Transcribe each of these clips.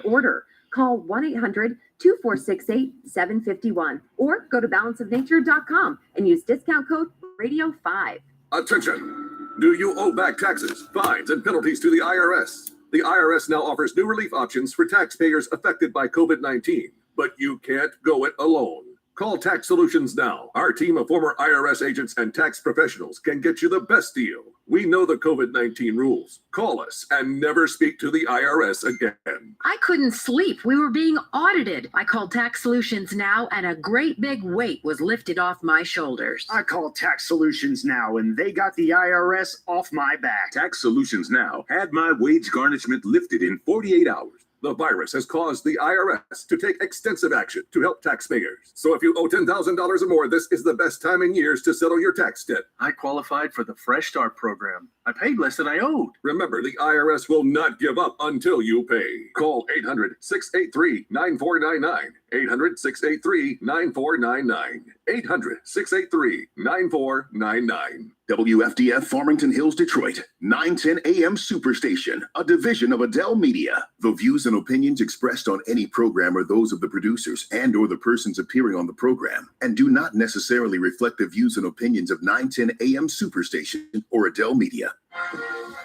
order. Call 1-800-2468-751 or go to balanceofnature.com and use discount code radio5. Attention! Do you owe back taxes, fines, and penalties to the IRS? The IRS now offers new relief options for taxpayers affected by COVID-19, but you can't go it alone. Call Tax Solutions now. Our team of former IRS agents and tax professionals can get you the best deal. We know the COVID-19 rules. Call us and never speak to the IRS again. I couldn't sleep. We were being audited. I called Tax Solutions now, and a great big weight was lifted off my shoulders. I called Tax Solutions now, and they got the IRS off my back. Tax Solutions now had my wage garnishment lifted in 48 hours. The virus has caused the IRS to take extensive action to help taxpayers. So if you owe $10,000 or more, this is the best time in years to settle your tax debt. I qualified for the Fresh Start program. I paid less than I owed. Remember, the IRS will not give up until you pay. Call 800-683-9499. 800-683-9499. 800-683-9499. WFDF Farmington Hills, Detroit, 910 AM Superstation, a division of Adele Media. The views and opinions expressed on any program are those of the producers and or the persons appearing on the program and do not necessarily reflect the views and opinions of 910 AM Superstation or Adele Media.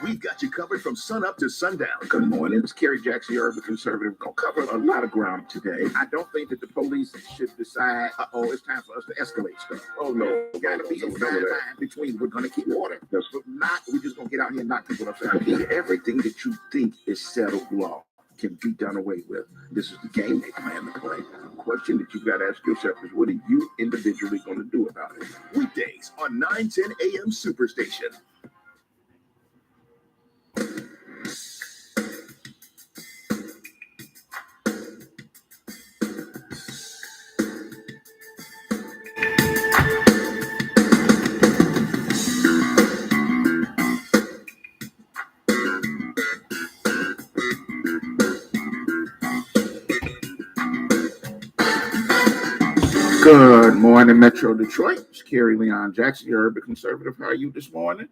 We've got you covered from sun up to sundown. Good morning. It's Kerry Jackson, your urban conservative. Gonna cover a lot of ground today. I don't think that the police should decide, it's time for us to escalate stuff. Oh, no. Gotta be a fine line between we're gonna keep order. But not, we're just gonna get out here and knock people upside the head. Everything that you think is settled law can be done away with. This is the game they plan to play. The question that you've got to ask yourself is, what are you individually going to do about it? Weekdays on 910 AM Superstation. Good morning, Metro Detroit. It's Kerry Leon Jackson, your urban conservative. How are you this morning?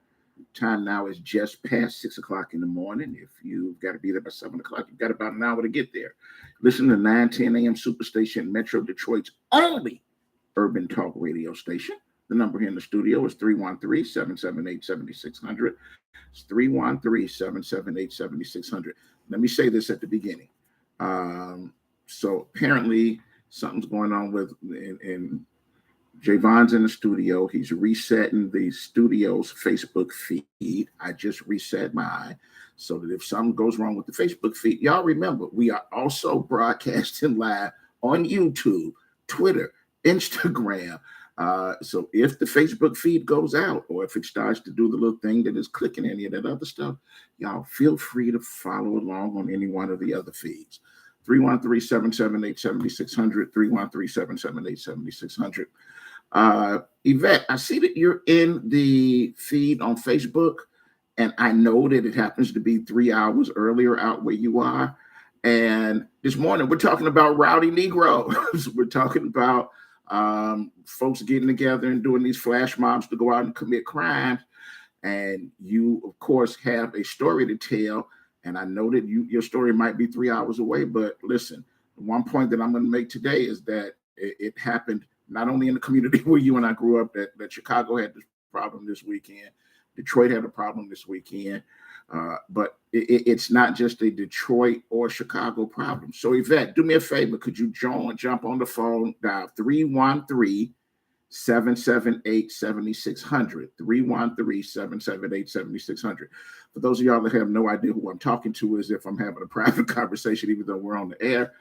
Time now is just past 6 o'clock in the morning. If you've got to be there by 7 o'clock, you've got about an hour to get there. Listen to 910 AM Superstation, Metro Detroit's only urban talk radio station. The number here in the studio is 313-778-7600. It's 313-778-7600. Let me say this at the beginning. So apparently something's going on with, and Javon's in the studio. He's resetting the studio's Facebook feed. I just reset mine so that if something goes wrong with the Facebook feed, y'all remember, we are also broadcasting live on YouTube, Twitter, Instagram. So if the Facebook feed goes out or if it starts to do the little thing that is clicking any of that other stuff, y'all feel free to follow along on any one of the other feeds. 313-778-7600, 313-778-7600. Yvette, I see that you're in the feed on Facebook, and I know that it happens to be 3 hours earlier out where you are. And this morning, we're talking about rowdy Negroes. We're talking about folks getting together and doing these flash mobs to go out and commit crimes. And you, of course, have a story to tell. And I know that your story might be 3 hours away, but listen, one point that I'm going to make today is that it happened not only in the community where you and I grew up, that Chicago had this problem this weekend, Detroit had a problem this weekend, but it's not just a Detroit or Chicago problem. So Yvette, do me a favor, could you jump on the phone, dial 313-778-7600, 313-778-7600. For those of y'all that have no idea who I'm talking to, as if I'm having a private conversation, even though we're on the air.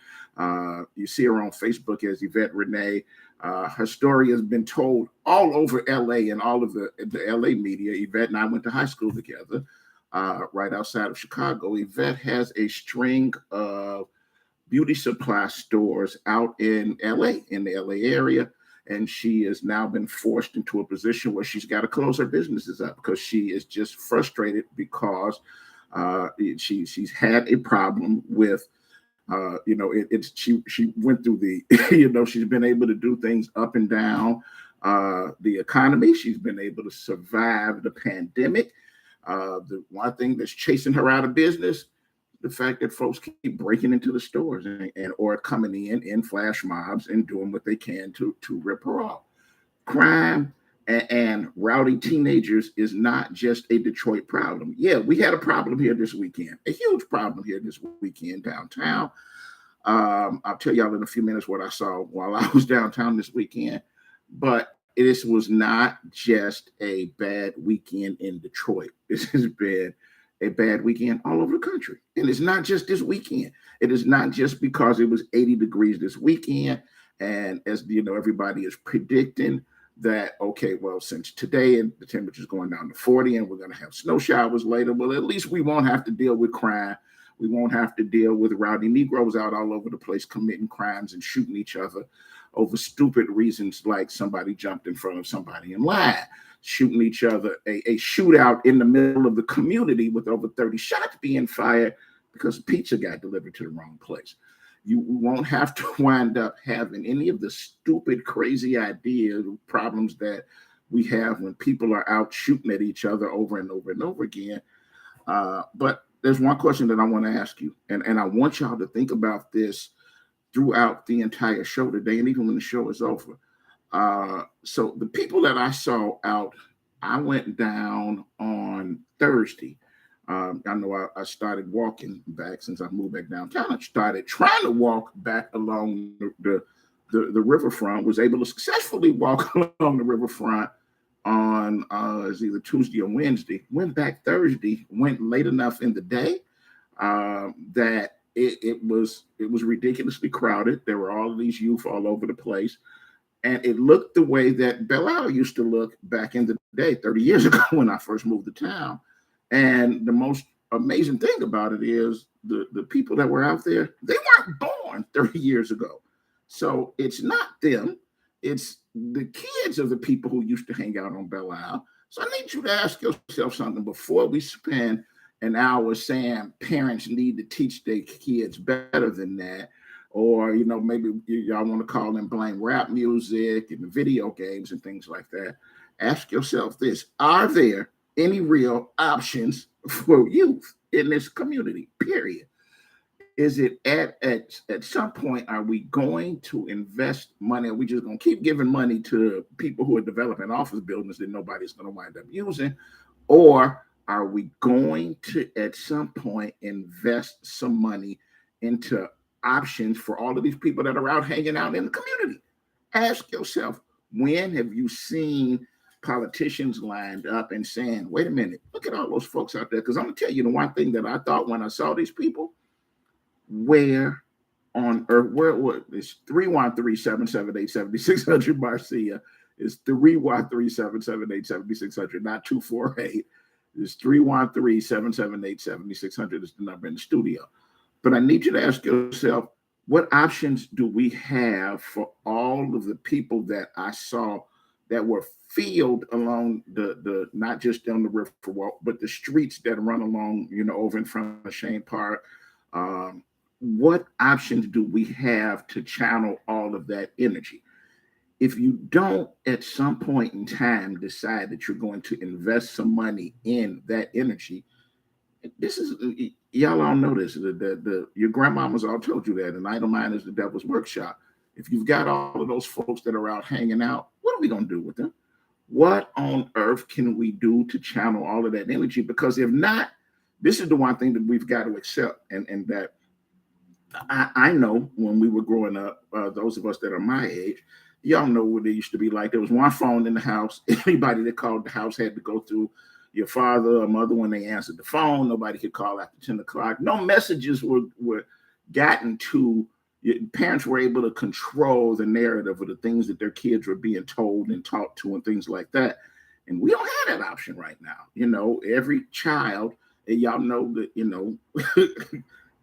You see her on Facebook as Yvette Renee. Her story has been told all over LA and all of the LA media. Yvette and I went to high school together right outside of Chicago. Yvette has a string of beauty supply stores out in LA, in the LA area. And she has now been forced into a position where she's got to close her businesses up because she is just frustrated because she's had a problem with, she went through the, she's been able to do things up and down the economy. She's been able to survive the pandemic. The one thing that's chasing her out of business, the fact that folks keep breaking into the stores and or coming in flash mobs and doing what they can to rip her off. Crime and rowdy teenagers is not just a Detroit problem. Yeah, we had a problem here this weekend, a huge problem here this weekend downtown. I'll tell y'all in a few minutes what I saw while I was downtown this weekend, but this was not just a bad weekend in Detroit. This has been a bad weekend all over the country. And it's not just this weekend. It is not just because it was 80 degrees this weekend. And as you know, everybody is predicting that, okay, well, since today the temperature is going down to 40 and we're going to have snow showers later, well, at least we won't have to deal with crime. We won't have to deal with rowdy Negroes out all over the place committing crimes and shooting each other over stupid reasons like somebody jumped in front of somebody in line, shooting each other, a shootout in the middle of the community with over 30 shots being fired because pizza got delivered to the wrong place. You won't have to wind up having any of the stupid, crazy ideas, problems that we have when people are out shooting at each other over and over and over again. But there's one question that I want to ask you, and I want y'all to think about this throughout the entire show today, and even when the show is over. So the people that I saw out, I went down on Thursday. I know I started walking back since I moved back downtown. I started trying to walk back along the riverfront, was able to successfully walk along the riverfront on it's either Tuesday or Wednesday. Went back Thursday, went late enough in the day that it was ridiculously crowded. There were all of these youth all over the place. And it looked the way that Belle Isle used to look back in the day, 30 years ago when I first moved to town. And the most amazing thing about it is the people that were out there, they weren't born 30 years ago. So it's not them. It's the kids of the people who used to hang out on Belle Isle. So I need you to ask yourself something before we spend an hour saying parents need to teach their kids better than that. Or, you know, maybe y'all want to call and blame rap music and video games and things like that. Ask yourself this: are there any real options for youth in this community, period? Is it at some point, are we going to invest money? Are we just going to keep giving money to people who are developing office buildings that nobody's going to wind up using? Or are we going to, at some point, invest some money into options for all of these people that are out hanging out in the community? Ask yourself, when have you seen politicians lined up and saying, wait a minute, look at all those folks out there? Because I'm going to tell you the one thing that I thought when I saw these people, where on earth, where it's 313-778-7600 Marcia, is 313-778-7600, not 248. It's 313-778-7600 is the number in the studio. But I need you to ask yourself, what options do we have for all of the people that I saw that were field along the not just on the river walk, but the streets that run along, you know, over in front of Shane Park? What options do we have to channel all of that energy? If you don't at some point in time decide that you're going to invest some money in that energy, this is, y'all all know this, your grandmamas all told you that an idle mind is the devil's workshop. If you've got all of those folks that are out hanging out, what are we going to do with them? What on earth can we do to channel all of that energy? Because if not, this is the one thing that we've got to accept, and that I know when we were growing up, those of us that are my age, y'all know what it used to be like. There was one phone in the house. Anybody that called the house had to go through your father or mother when they answered the phone. Nobody could call after 10 o'clock. No messages were gotten to. Parents were able to control the narrative of the things that their kids were being told and taught to and things like that. And we don't have that option right now. You know, every child, and y'all know that, you know,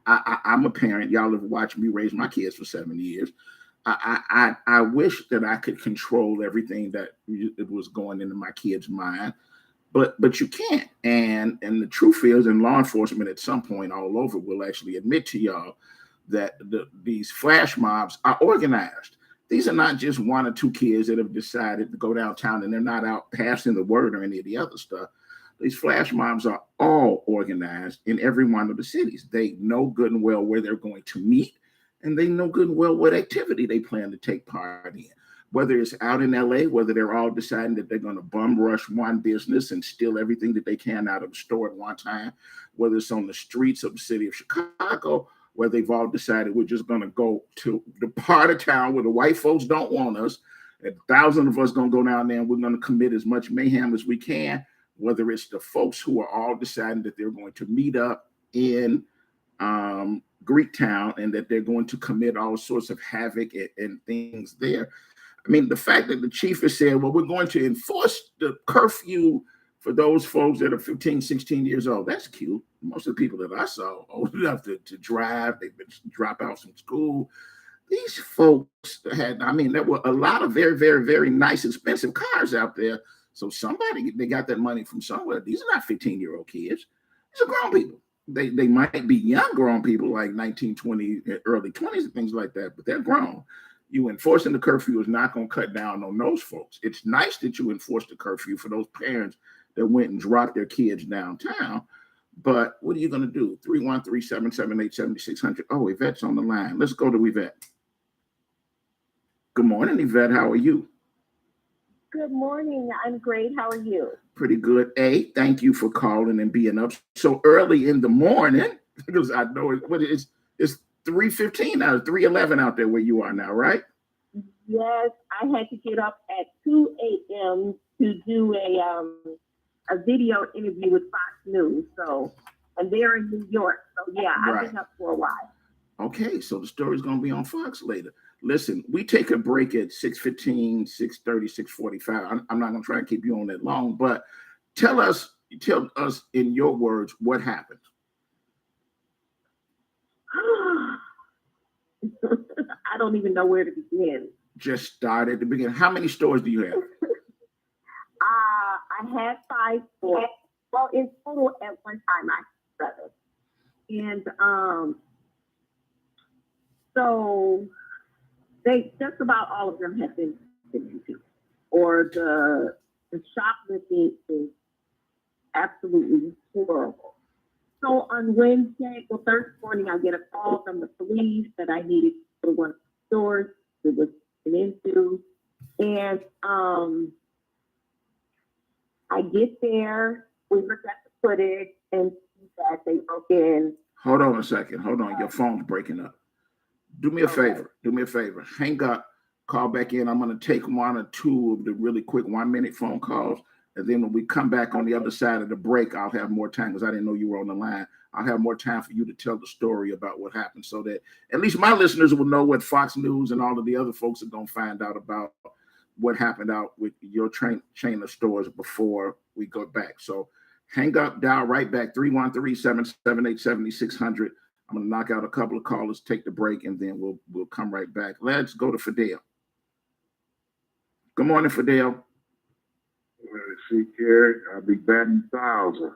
I'm a parent. Y'all have watched me raise my kids for 7 years. I wish that I could control everything that it was going into my kids' mind, but you can't. And the truth is, and law enforcement at some point all over will actually admit to y'all that these flash mobs are organized. These are not just one or two kids that have decided to go downtown and they're not out passing the word or any of the other stuff. These flash mobs are all organized in every one of the cities. They know good and well where they're going to meet, and they know good and well what activity they plan to take part in. Whether it's out in LA, whether they're all deciding that they're going to bum rush one business and steal everything that they can out of the store at one time, whether it's on the streets of the city of Chicago, where they've all decided we're just going to go to the part of town where the white folks don't want us. 1,000 of us going to go down there and we're going to commit as much mayhem as we can, whether it's the folks who are all deciding that they're going to meet up in Greektown and that they're going to commit all sorts of havoc and things there. I mean, the fact that the chief has said, well, we're going to enforce the curfew for those folks that are 15, 16 years old. That's cute. Most of the people that I saw old enough to drive, they've been drop out from school. These folks had, I mean, there were a lot of very, very, very nice, expensive cars out there. So they got that money from somewhere. These are not 15-year-old kids. These are grown people. They might be young grown people like 19, 20, early 20s and things like that, but they're grown. You enforcing the curfew is not going to cut down on those folks. It's nice that you enforce the curfew for those parents that went and dropped their kids downtown. But what are you going to do? 313-778-7600. Oh, Yvette's on the line. Let's go to Yvette. Good morning, Yvette. How are you? Good morning. I'm great. How are you? Pretty good. Thank you for calling and being up so early in the morning, because I know it's 3:15 now, 3:11 out there where you are now, right? Yes, I had to get up at 2 a.m. to do a video interview with Fox News. So, and they're in New York. So yeah, I've been up for a while. Okay, so the story's going to be on Fox later. Listen, we take a break at 6:15, 6:30, 6:45. I'm not going to try and keep you on that long, but tell us in your words what happened. I don't even know where to begin. Just start at the beginning. How many stores do you have? I had 5 stores. Well, in total at one time I had 7. And so they just about all of them have been into, or the shoplifting is absolutely horrible. So on Wednesday, Thursday morning, I get a call from the police that I needed to go to one of the stores it was into. And I get there, we look at the footage and see that they broke in. Hold on a second. Hold on. Your phone's breaking up. Do me a favor. Do me a favor. Hang up, call back in. I'm going to take 1 or 2 of the really quick 1-minute phone calls. And then when we come back on the other side of the break, I'll have more time because I didn't know you were on the line. I'll have more time for you to tell the story about what happened so that at least my listeners will know what Fox News and all of the other folks are going to find out about what happened out with your chain of stores before we go back. So hang up, dial right back, 313-778-7600. I'm going to knock out a couple of callers, take the break, and then we'll come right back. Let's go to Fidel. Good morning, Fidel. See, Kerry, I'll be batting 1,000.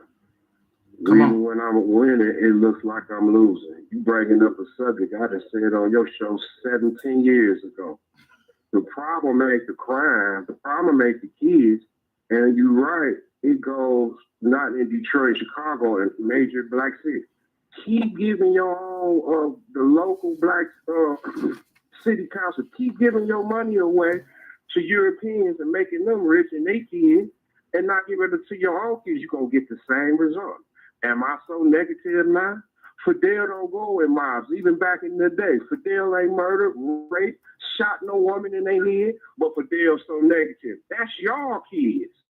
Come on. Even when I'm winning, it looks like I'm losing. You bringing up a subject I done said on your show 17 years ago. The problem ain't the crime. The problem ain't the kids. And you're right. It goes not in Detroit, Chicago, and major black cities. Keep giving your own, the local black city council, keep giving your money away to Europeans and making them rich and they kids, and not giving it to your own kids. You're going to get the same result. Am I so negative now? Fidel don't go in mobs. Even back in the day, Fidel ain't murdered, raped, shot no woman in their head, but Fidel's so negative. That's y'all kids.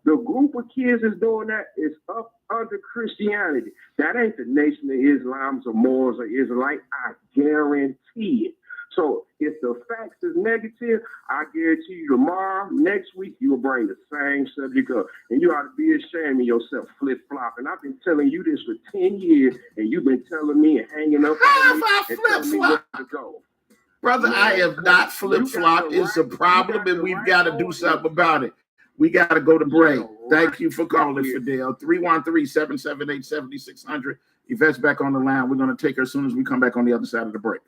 The group of kids that's doing that is up under Christianity. That ain't the Nation of Islam or Moors or Israelite. I guarantee it. So if the facts is negative, I guarantee you tomorrow, next week, you'll bring the same subject up. And you ought to be ashamed of yourself flip-flopping. I've been telling you this for 10 years, and you've been telling me and hanging up on me and telling me where to go. Brother, I have not flip-flopped. It's a problem, and we've got to do something about it. We got to go to break. Thank you for calling, Fidel. 313-778-7600. Yvette's back on the line. We're going to take her as soon as we come back on the other side of the break.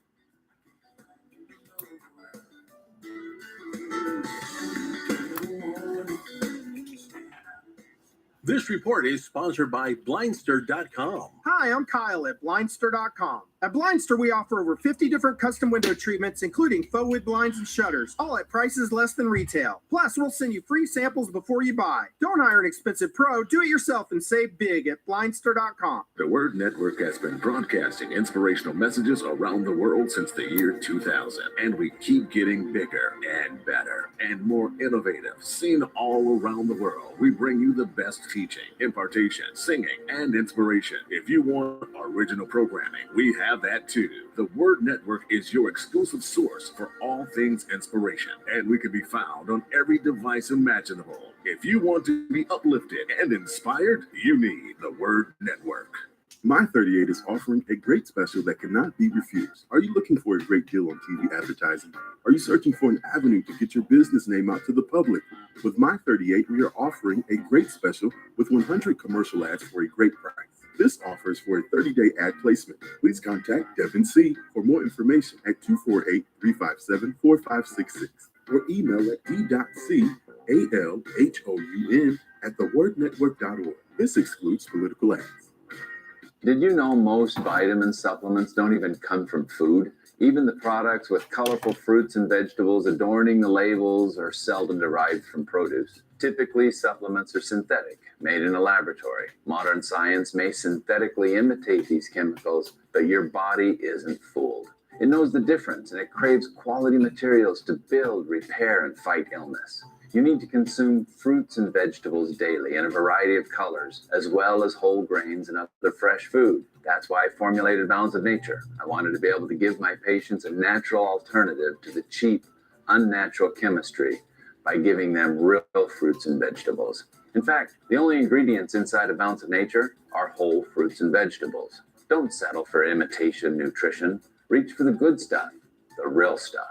This report is sponsored by Blindster.com. Hi, I'm Kyle at Blindster.com. At Blindster, we offer over 50 different custom window treatments, including faux wood blinds and shutters, all at prices less than retail. Plus, we'll send you free samples before you buy. Don't hire an expensive pro. Do it yourself and save big at Blindster.com. The Word Network has been broadcasting inspirational messages around the world since the year 2000, and we keep getting bigger and better and more innovative. Seen all around the world, we bring you the best teaching, impartation, singing, and inspiration. If you want original programming, we have that too. The Word Network is your exclusive source for all things inspiration, and we can be found on every device imaginable. If you want to be uplifted and inspired, you need the Word Network. My 38 is offering a great special that cannot be refused. Are you looking for a great deal on TV advertising? Are you searching for an avenue to get your business name out to the public? With My 38, we are offering a great special with 100 commercial ads for a great price. This offer is for a 30-day ad placement. Please contact Devin C. for more information at 248-357-4566 or email at d.calhoun@thewordnetwork.org. This excludes political ads. Did you know most vitamin supplements don't even come from food? Even the products with colorful fruits and vegetables adorning the labels are seldom derived from produce. Typically, supplements are synthetic, made in a laboratory. Modern science may synthetically imitate these chemicals, but your body isn't fooled. It knows the difference, and it craves quality materials to build, repair, and fight illness. You need to consume fruits and vegetables daily in a variety of colors, as well as whole grains and other fresh food. That's why I formulated Balance of Nature. I wanted to be able to give my patients a natural alternative to the cheap, unnatural chemistry by giving them real fruits and vegetables. In fact, the only ingredients inside a Balance of Nature are whole fruits and vegetables. Don't settle for imitation nutrition. Reach for the good stuff, the real stuff.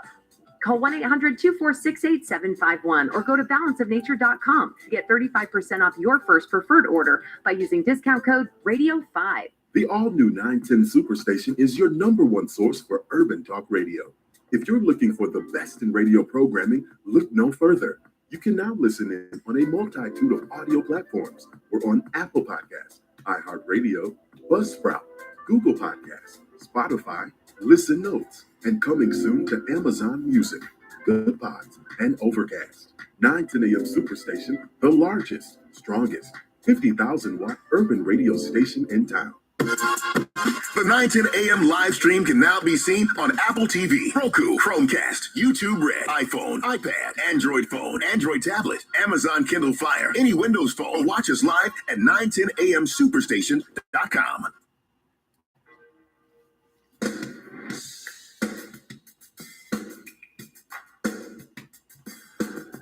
Call 1-800-246-8751 or go to balanceofnature.com to get 35% off your first preferred order by using discount code RADIO5. The all-new 910 Superstation is your #1 source for urban talk radio. If you're looking for the best in radio programming, look no further. You can now listen in on a multitude of audio platforms. We're on Apple Podcasts, iHeartRadio, Buzzsprout, Google Podcasts, Spotify, Listen Notes, and coming soon to Amazon Music, Good Pods, and Overcast. 910 AM Superstation, the largest, strongest, 50,000-watt urban radio station in town. The 910 AM live stream can now be seen on Apple TV, Roku, Chromecast, YouTube Red, iPhone, iPad, Android phone, Android tablet, Amazon Kindle Fire, any Windows phone. Watch us live at 910amsuperstation.com.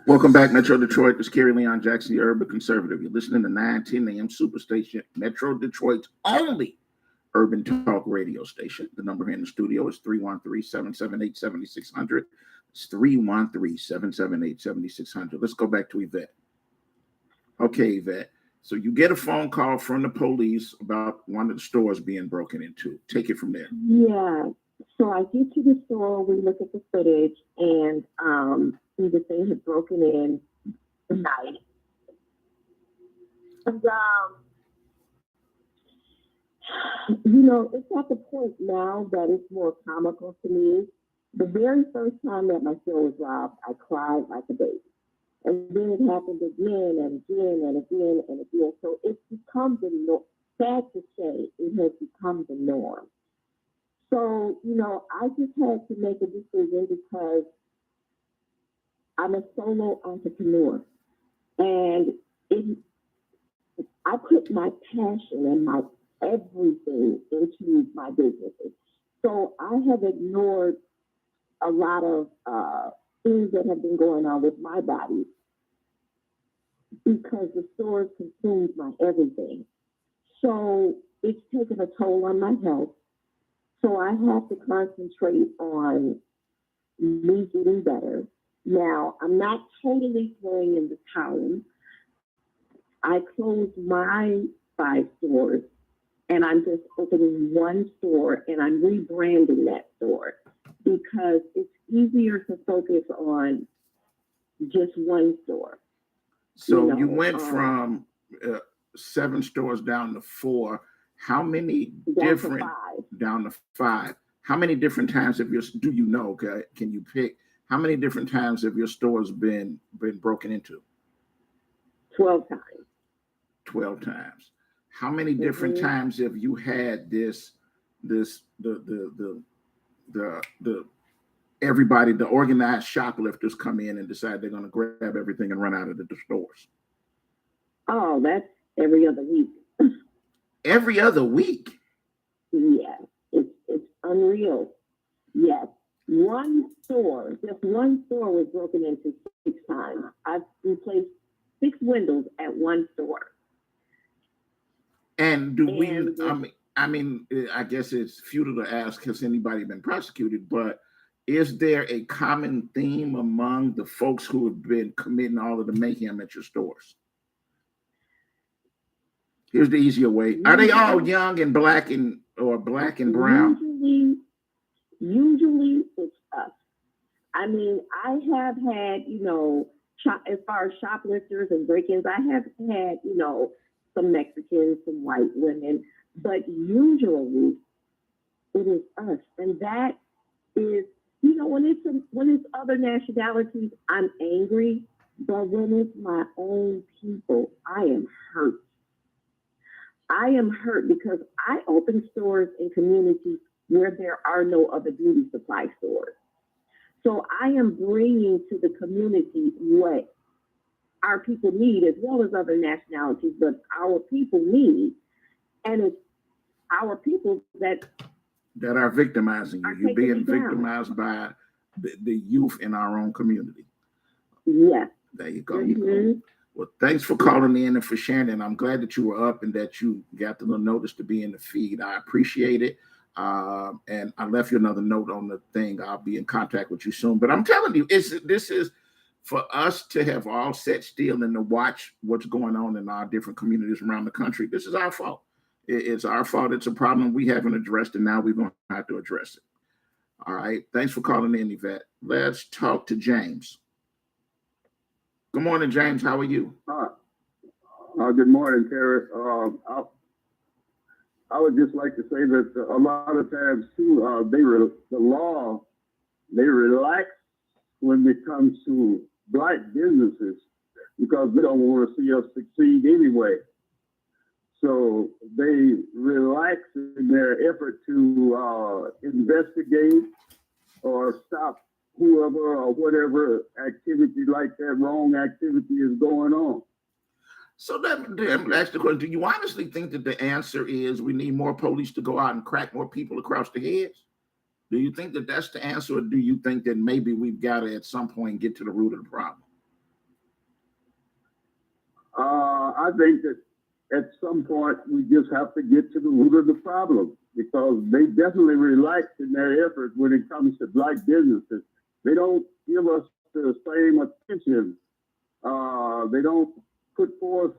Welcome back, Metro Detroit. This is Kerry Leon Jackson, the Urban Conservative. You're listening to 910 AM Superstation, Metro Detroit's only urban talk radio station. The number here in the studio is 313-778-7600. It's 313-778-7600. Let's go back to Yvette. Okay, Yvette. So you get a phone call from the police about one of the stores being broken into. Take it from there. Yeah. So I get to the store, we look at the footage, and see that they had broken in the night. And, it's at the point now that it's more comical to me. The very first time that my store was robbed, I cried like a baby. And then it happened again and again and again and again. So it's become the norm. Sad to say, it has become the norm. So, I just had to make a decision because I'm a solo entrepreneur. And I put my passion and my everything into my businesses. So I have ignored a lot of things that have been going on with my body because the stores consumed my everything. So it's taken a toll on my health. So I have to concentrate on me getting better. Now, I'm not totally throwing in the towel. I closed my 5 stores and I'm just opening one store and I'm rebranding that store because it's easier to focus on just one store. So you went from 7 stores down to 4. How many Down to different 5. down to 5? How many different times have your do you know? Can you pick how many different times have your stores been broken into? 12 times. 12 times. How many different times have you had the everybody, the organized shoplifters come in and decide they're going to grab everything and run out of the stores? Oh, that's every other week. Every other week? Yeah, it's unreal. Yes. Just one store was broken into 6 times. I've replaced 6 windows at one store. And I guess it's futile to ask, has anybody been prosecuted, but is there a common theme among the folks who have been committing all of the mayhem at your stores? Here's the easier way. Are they all young and black and brown? Usually it's us. I mean, I have had, as far as shoplifters and break-ins, I have had, some Mexicans, some white women, but usually it is us. And that is, when it's other nationalities, I'm angry, but when it's my own people, I am hurt. I am hurt because I open stores in communities where there are no other beauty supply stores. So I am bringing to the community what our people need, as well as other nationalities, but our people need. And it's our people that are victimizing you. You're being victimized by the youth in our own community. Yes. There you go. Well, thanks for calling in and for sharing. And I'm glad that you were up and that you got the little notice to be in the feed. I appreciate it. And I left you another note on the thing. I'll be in contact with you soon. But I'm telling you, this is for us to have all set still and to watch what's going on in our different communities around the country. This is our fault. It's our fault. It's a problem we haven't addressed, and now we're going to have to address it. All right. Thanks for calling in, Yvette. Let's talk to James. Good morning, James. How are you? Good morning, Terry. I would just like to say that a lot of times too, the law, they relax when it comes to Black businesses because they don't want to see us succeed anyway. So they relax in their effort to investigate or stop whoever or whatever activity like that wrong activity is going on. So let me ask the question. Do you honestly think that the answer is we need more police to go out and crack more people across the heads? Do you think that that's the answer, or do you think that maybe we've got to at some point get to the root of the problem? I think that at some point we just have to get to the root of the problem because they definitely relax in their effort when it comes to Black businesses. They don't give us the same attention. They don't put forth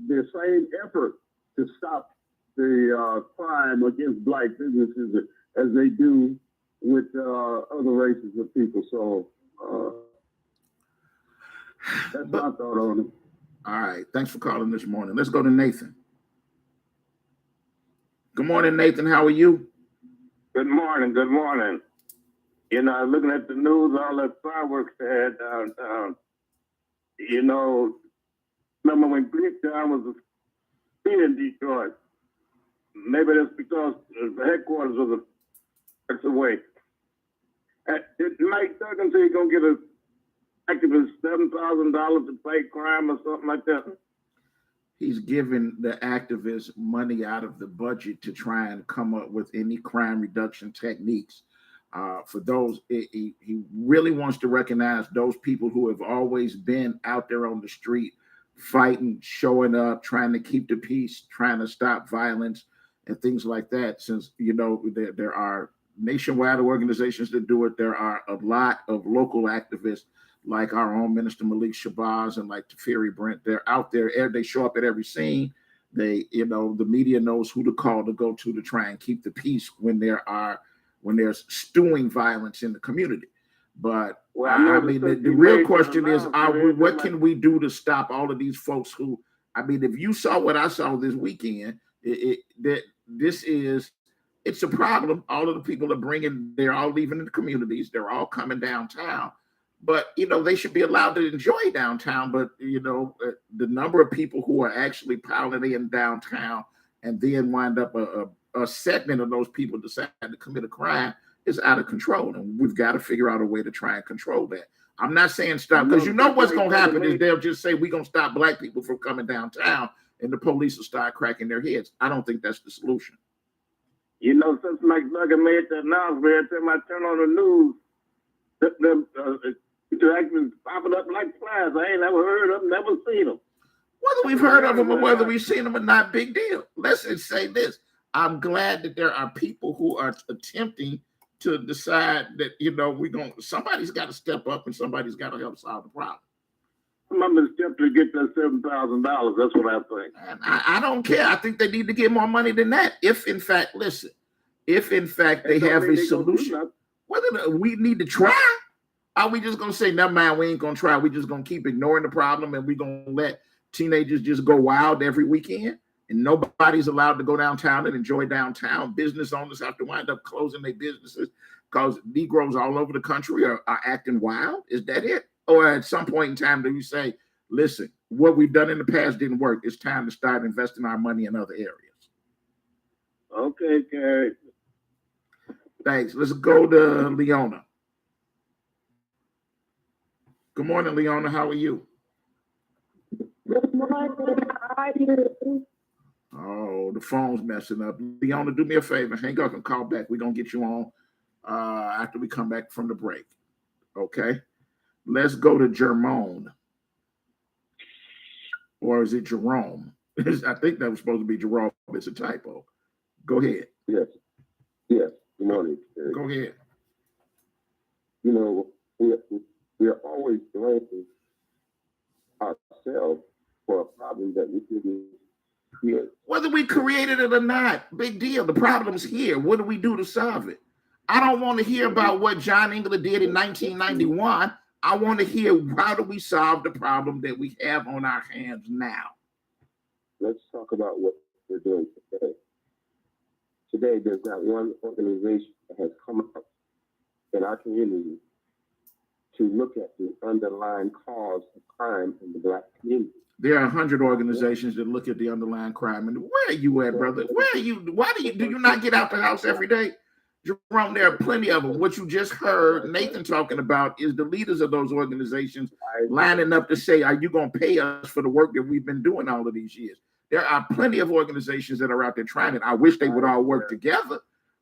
the same effort to stop the crime against Black businesses as they do with other races of people. So that's my thought on it. All right. Thanks for calling this morning. Let's go to Nathan. Good morning, Nathan. How are you? Good morning. Good morning. Looking at the news, all the fireworks they had downtown. Remember when Greektown was a city in Detroit? Maybe that's because the headquarters was away. Mike Duggan said he's going to get an activist $7,000 to fight crime or something like that. He's giving the activists money out of the budget to try and come up with any crime reduction techniques. For those, he really wants to recognize those people who have always been out there on the street, fighting, showing up, trying to keep the peace, trying to stop violence and things like that. Since, there are nationwide organizations that do it. There are a lot of local activists like our own Minister Malik Shabazz and like Tafiri Brent. They're out there. They show up at every scene. The media knows who to call to go to try and keep the peace when there's stewing violence in the community. But the real question is, what can we do to stop all of these folks who I mean, if you saw what I saw this weekend, it's a problem. All of the people they're all leaving the communities. They're all coming downtown. But, they should be allowed to enjoy downtown. But, the number of people who are actually piling in downtown and then wind up a segment of those people decide to commit a crime is out of control. And we've got to figure out a way to try and control that. I'm not saying stop, because what's going to happen is they'll just say, we're going to stop black people from coming downtown, and the police will start cracking their heads. I don't think that's the solution. Since McNugget made that announcement, every time I turn on the news, the interactions popping up like flies. I ain't never heard of them, never seen them. Whether we've heard of them or whether we've seen them or not, big deal. Let's just say this. I'm glad that there are people who are attempting to decide that, somebody's got to step up and somebody's got to help solve the problem. I'm attempting to get that $7,000. That's what I think. And I don't care. I think they need to get more money than that. If in fact they have a solution, whether we need to try, are we just going to say, never mind, we ain't going to try. We're just going to keep ignoring the problem and we're going to let teenagers just go wild every weekend? And nobody's allowed to go downtown and enjoy downtown. Business owners have to wind up closing their businesses because Negroes all over the country are acting wild. Is that it? Or at some point in time, do you say, listen, what we've done in the past didn't work. It's time to start investing our money in other areas. Okay, Gary. Thanks. Let's go to Leona. Good morning, Leona. How are you? Good morning. How are you? Oh, the phone's messing up. Leona, do me a favor. Hang up and call back. We're going to get you on after we come back from the break. Okay? Let's go to Jermone. Or is it Jerome? I think that was supposed to be Jerome. It's a typo. Go ahead. Yes. Good morning. Go ahead. We are always blaming ourselves for a problem that we didn't create. Whether we created it or not, big deal. The problem's here. What do we do to solve it? I don't want to hear about what John Engler did in 1991. I want to hear, how do we solve the problem that we have on our hands now? Let's talk about what we're doing today. Today, there's not one organization that has come up in our community to look at the underlying cause of crime in the Black community. There are 100 organizations that look at the underlying crime. And where are you at, brother? Where are you? Do you not get out the house every day? Jerome, there are plenty of them. What you just heard Nathan talking about is the leaders of those organizations lining up to say, are you going to pay us for the work that we've been doing all of these years? There are plenty of organizations that are out there trying it. I wish they would all work together.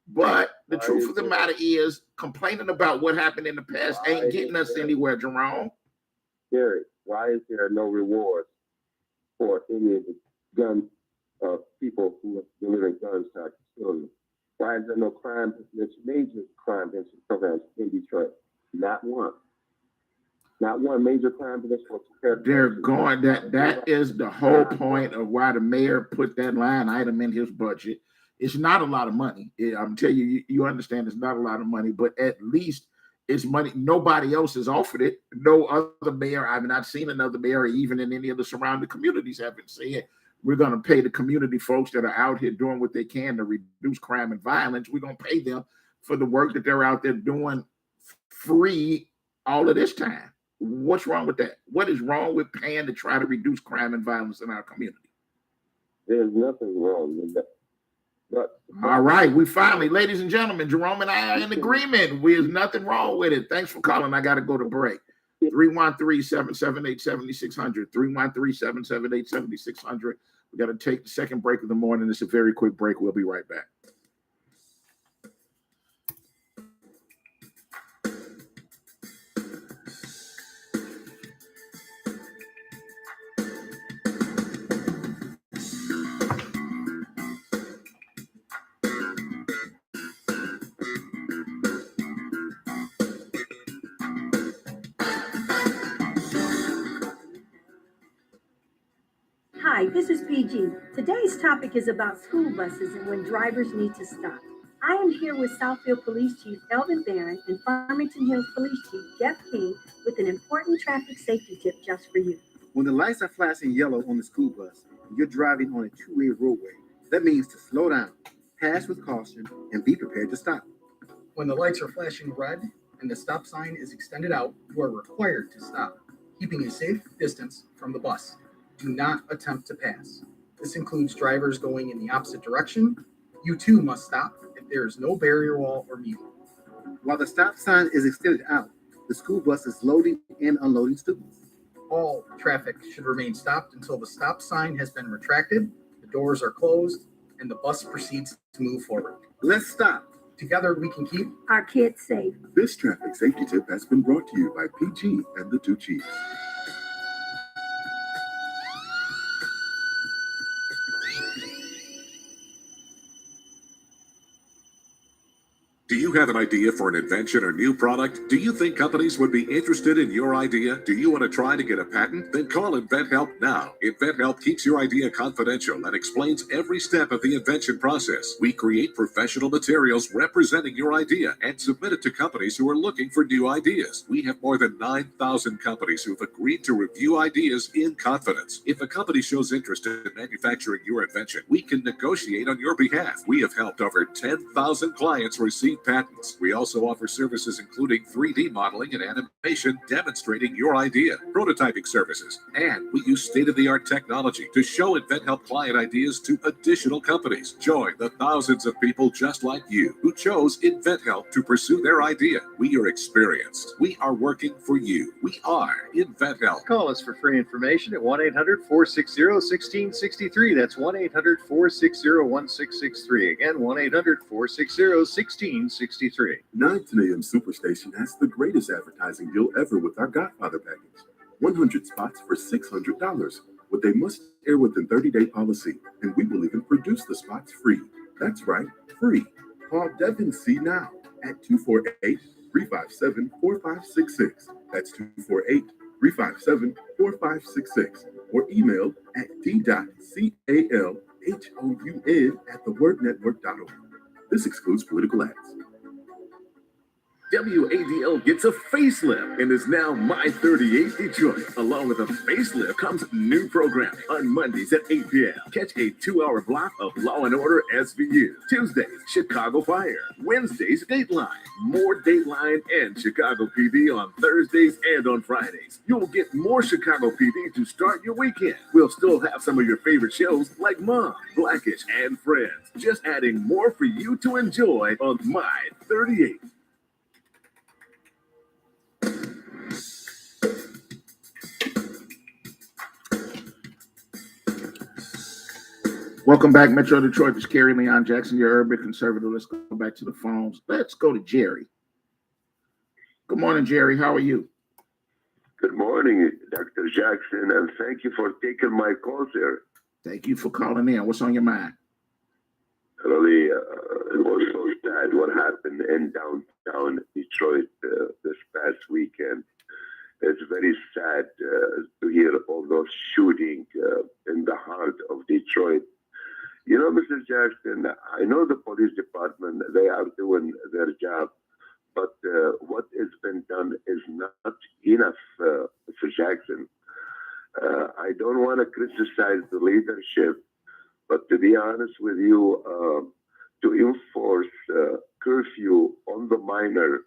But the truth of the matter is, complaining about what happened in the past ain't getting us anywhere, Jerome. Gary, why is there no reward for any of the gun people who are delivering guns to our children? Why is there no major crime prevention programs in Detroit? Not one. Not one major crime prevention. They're going. That is the whole point of why the mayor put that line item in his budget. It's not a lot of money. I'm telling you, you understand it's not a lot of money, but at least it's money. Nobody else has offered it. No other mayor. I've not seen another mayor, even in any of the surrounding communities, haven't said, we're going to pay the community folks that are out here doing what they can to reduce crime and violence. We're going to pay them for the work that they're out there doing free all of this time. What's wrong with that? What is wrong with paying to try to reduce crime and violence in our community? There's nothing wrong with that. All right, we finally, ladies and gentlemen, Jerome and I are in agreement. There's nothing wrong with it. Thanks for calling. I got to go to break. 313-778-7600. 313-778-7600. We got to take the second break of the morning. It's a very quick break. We'll be right back. Hi, this is PG. Today's topic is about school buses and when drivers need to stop. I am here with Southfield Police Chief Elvin Barron and Farmington Hills Police Chief Jeff King with an important traffic safety tip just for you. When the lights are flashing yellow on the school bus and you're driving on a two-way roadway, that means to slow down, pass with caution, and be prepared to stop. When the lights are flashing red and the stop sign is extended out, you are required to stop, keeping a safe distance from the bus. Do not attempt to pass. This includes drivers going in the opposite direction. You too must stop if there is no barrier wall or median. While the stop sign is extended out, the school bus is loading and unloading students. All traffic should remain stopped until the stop sign has been retracted, the doors are closed, and the bus proceeds to move forward. Let's stop. Together we can keep Our kids safe. This traffic safety tip has been brought to you by PG and the Two Chiefs. Do you have an idea for an invention or new product? Do you think companies would be interested in your idea? Do you want to try to get a patent? Then call InventHelp now. InventHelp keeps your idea confidential and explains every step of the invention process. We create professional materials representing your idea and submit it to companies who are looking for new ideas. We have more than 9,000 companies who have agreed to review ideas in confidence. If a company shows interest in manufacturing your invention, we can negotiate on your behalf. We have helped over 10,000 clients receive patents. We also offer services including 3D modeling and animation demonstrating your idea, prototyping services, and we use state-of-the-art technology to show InventHelp client ideas to additional companies. Join the thousands of people just like you who chose InventHelp to pursue their idea. We are experienced. We are working for you. We are InventHelp. Call us for free information at 1-800-460-1663. That's 1-800-460-1663. Again, 1-800-460-1663. 910 AM Superstation has the greatest advertising deal ever with our Godfather package. 100 spots for $600 with a must-air within 30-day policy, and we will even produce the spots free. That's right, free. Call Devin C. now at 248-357-4566. That's 248-357-4566. Or email at d.calhoun@thewordnetwork.org. This excludes political ads. WADL gets a facelift and is now My 38 Detroit. Along with a facelift comes new programming on Mondays at 8 p.m. Catch a 2-hour block of Law and Order SVU. Tuesdays, Chicago Fire. Wednesdays, Dateline. More Dateline and Chicago PD on Thursdays and on Fridays. You'll get more Chicago PD to start your weekend. We'll still have some of your favorite shows like Mom, Blackish, and Friends. Just adding more for you to enjoy on My 38. Welcome back, Metro Detroit. This is Kerry Leon Jackson, your urban conservative. Let's go back to the phones. Let's go to Jerry. Good morning, Jerry. How are you? Good morning, Dr. Jackson, and thank you for taking my call, sir. Thank you for calling in. What's on your mind? Really, it was so sad what happened in downtown Detroit this past weekend. It's very sad to hear all those shootings in the heart of Detroit. You know, Mr. Jackson, I know the police department, they are doing their job, but what has been done is not enough, Mr. Jackson. I don't want to criticize the leadership, but to be honest with you, to enforce curfew on the minor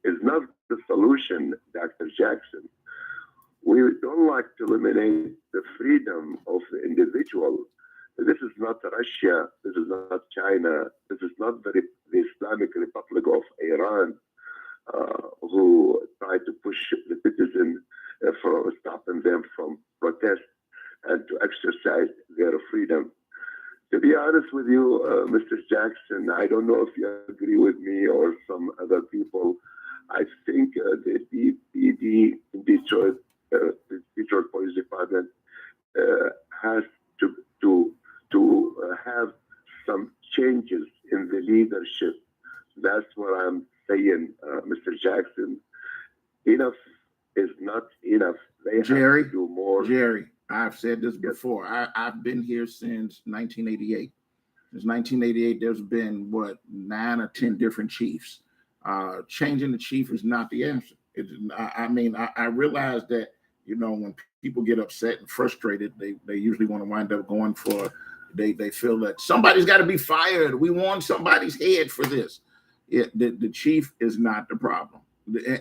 is not the solution, Dr. Jackson. We don't like to eliminate the freedom of the individual. This is not Russia. This is not China. This is not the Islamic Republic of Iran, who try to push the citizen for stopping them from protest and to exercise their freedom. To be honest with you, Mr. Jackson, I don't know if you agree with me or some other people. I think the DPD in Detroit, the Detroit Police Department, has to have some changes in the leadership. That's what I'm saying, Mr. Jackson. Enough is not enough. They have to do more. Jerry, I've said this before. I've been here since 1988. Since 1988, there's been, 9 or 10 different chiefs. Changing the chief is not the answer. I realize that You know, when people get upset and frustrated, they usually want to wind up going for, they feel that somebody's got to be fired. We want somebody's head for this. The chief is not the problem.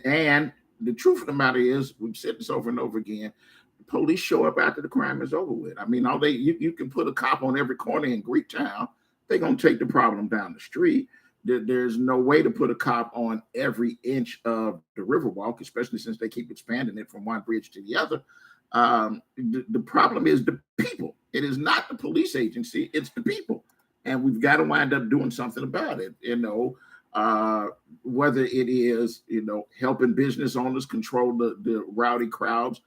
And the truth of the matter is, we've said this over and over again, the police show up after the crime is over with. I mean, you can put a cop on every corner in Greektown. They're going to take the problem down the street. There's no way to put a cop on every inch of the Riverwalk, especially since they keep expanding it from one bridge to the other. The problem is the people. It is not the police agency, it's the people. And we've got to wind up doing something about it, whether it is, helping business owners control the rowdy crowds,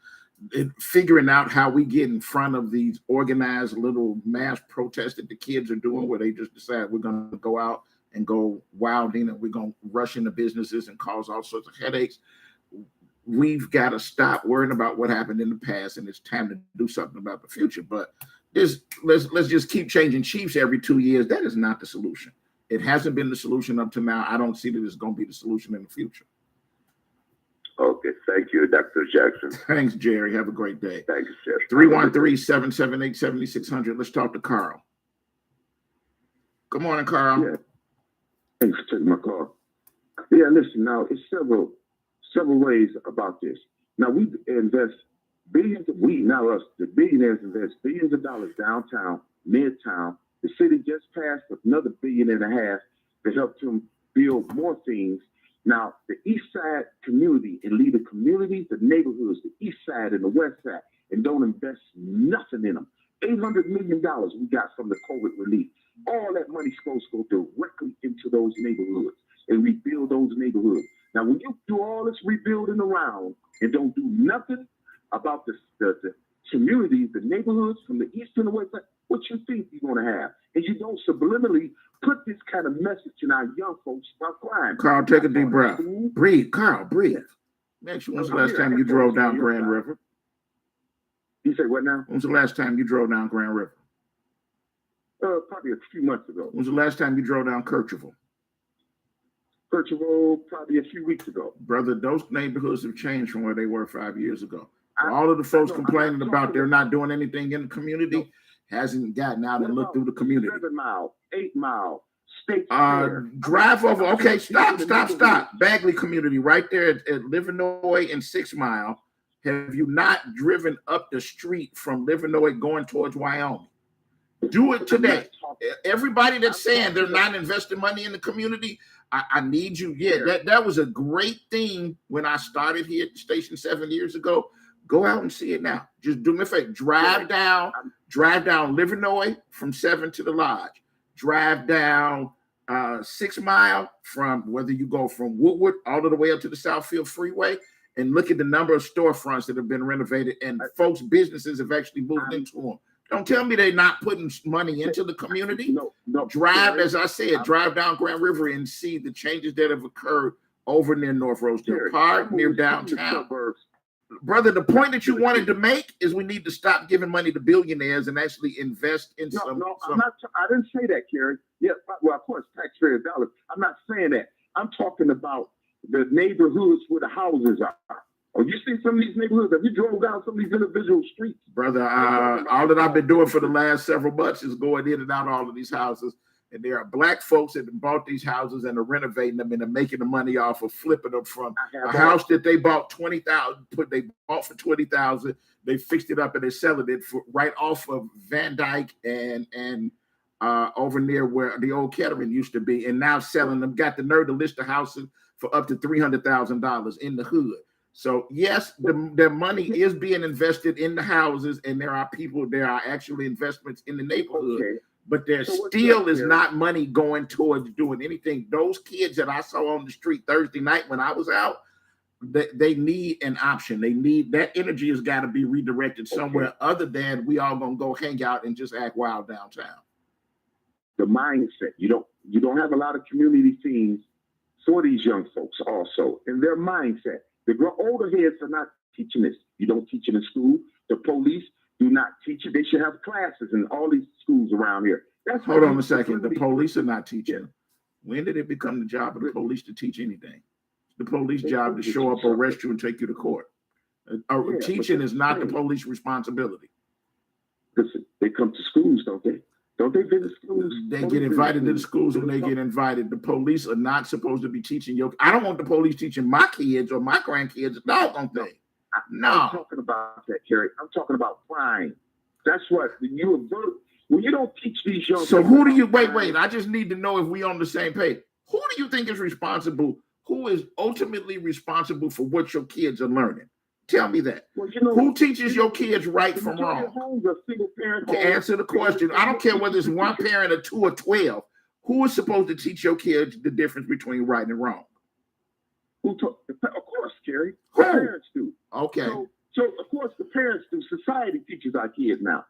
figuring out how we get in front of these organized little mass protests that the kids are doing, where they just decide we're going to go out and go wilding and we're going to rush into businesses and cause all sorts of headaches. We've got to stop worrying about what happened in the past, and it's time to do something about the future. But let's just keep changing chiefs every 2 years. That is not the solution. It hasn't been the solution up to now. I don't see that it's going to be the solution in the future. Okay, thank you, Dr. Jackson. Thanks, Jerry. Have a great day. Thank you, sir. 313-778-7600. Let's talk to Carl. Good morning, Carl. Yeah. Thanks for taking my call. Yeah, listen, now it's several ways about this. Now we invest billions, the billionaires invest billions of dollars downtown, midtown. The city just passed another $1.5 billion to help them build more things. Now, the East Side community and lead the communities, the neighborhoods, the East Side and the West Side, and don't invest nothing in them. $800 million we got from the COVID relief. All that money's supposed to go directly into those neighborhoods and rebuild those neighborhoods. Now, when you do all this rebuilding around and don't do nothing about the communities, the neighborhoods from the East and the West Side, what you think you're going to have? And you don't subliminally put this kind of message in our young folks about crime. Carl, take a deep breath. Breathe, Carl, breathe. Next, when's the last time you drove down Grand River? You say what now? When's the last time you drove down Grand River? Probably a few months ago. When's the last time you drove down Kercheval? Kercheval, probably a few weeks ago. Brother, those neighborhoods have changed from where they were 5 years ago. All of the folks complaining about they're not doing anything in the community hasn't gotten out and looked through the community. 7 mile, 8 mile, state drive over. Okay, stop. Bagley community right there at Livernois and 6 Mile. Have you not driven up the street from Livernois going towards Wyoming? Do it today. Everybody that's saying they're not investing money in the community, I need you. Yeah, that was a great thing when I started here at the station 7 years ago. Go out and see it now. Just do me a favor. Drive down Livernois from 7 to the Lodge. Drive down 6 Mile from whether you go from Woodward all the way up to the Southfield Freeway, and look at the number of storefronts that have been renovated and folks' businesses have actually moved into them. Don't tell me they're not putting money into the community. No. Drive, as I said, drive down Grand River and see the changes that have occurred over near North Rosedale Park, near downtown. Brother, the point that you wanted to make is we need to stop giving money to billionaires and actually invest in some. I didn't say that, Kerry. Yeah, well, of course, taxpayer dollars. I'm not saying that. I'm talking about the neighborhoods where the houses are. Oh, you see some of these neighborhoods? Have you drove down some of these individual streets? Brother, all that I've been doing for the last several months is going in and out all of these houses. And there are black folks that have bought these houses and are renovating them and are making the money off of flipping them from a house that they bought $20,000, they bought for $20,000. They fixed it up and they're selling it for right off of Van Dyke and over near where the old Kettering used to be, and now selling them. Got the nerve to list the houses for up to $300,000 in the hood. So yes, their money is being invested in the houses, and there are actually investments in the neighborhood. Okay. But there still is not money going towards doing anything. Those kids that I saw on the street Thursday night when I was out, they need an option. They need that energy has got to be redirected somewhere other than we all gonna go hang out and just act wild downtown. The mindset. You don't have a lot of community things for these young folks also, and their mindset. The older heads are not teaching this. You don't teach it in school. The police do not teach it. They should have classes in all these schools around here. Hold on a second. The police are not teaching. When did it become the job of the police to teach anything? The police job to show up, arrest you, and take you to court. Yeah, Teaching but is not the hey, police responsibility. listen, they come to schools, don't they? Don't they visit schools? They Don't get visit invited to the schools when they Don't- get invited. The police are not supposed to be teaching your. I don't want the police teaching my kids or my grandkids a doggone thing. I'm No. talking about that, Kerry. I'm talking about crime. That's what you avert. When you don't teach these young So people who do you about wait? crime, I just need to know if we on the same page. Who do you think is responsible? Who is ultimately responsible for what your kids are learning? Tell me that. well, you know, Who teaches your kids right the from majority of wrong? homes are single parent To homes. answer the question, I don't care whether it's one parent or 2 or 12. Who is supposed to teach your kids the difference between right and wrong? Of course, Kerry. Who? The parents do. Okay. So of course the parents do. Society teaches our kids now.